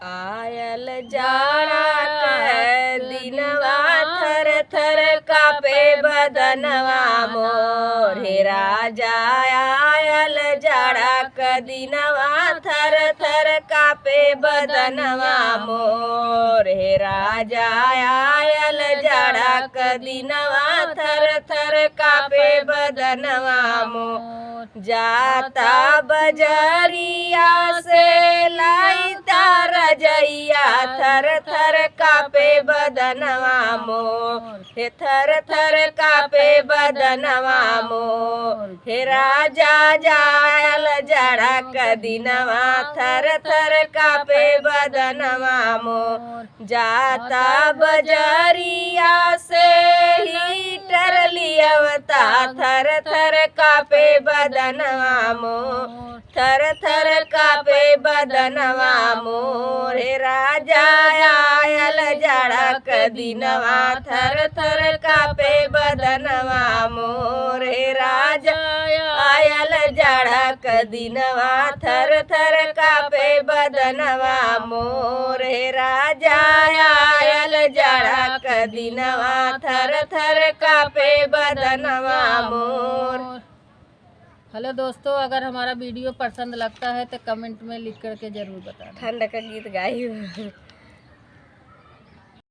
आयल जाड़ा के दिनवा थर थर कापे बदनवा मोर। हे राजा आयल जाड़ा के दिनवा थर थर कापे बदनवा मोर। हे राजा आयल जाड़ा के दिनवा थर थर कापे बदनवा मोर। जाता बजरिया से लाइता रजैया थर थर कापे बदनवा मोर। हे थर थर कापे बदनवा मोर। हे राजा जायल जाड़ा क दिनवा थर थर कापे बदनवा मोर। जाता बजरिया से हीटर लियवता थर थर कापे बदनवा मोर। थर थर कापे बदनवा मोर। हे राजा आयल जाड़ा क दिनवा थर थर कापे बदनवा मोर। हे राजा आयल जाड़ा क दिनवा थर थर कापे बदनवा मोर। हे राजा आयल जाड़ा क दिनवा थर थर कापे बदनवा मोर। हेलो दोस्तों, अगर हमारा वीडियो पसंद लगता है तो कमेंट में लिख करके ज़रूर बताना। ठंड का गीत गाई।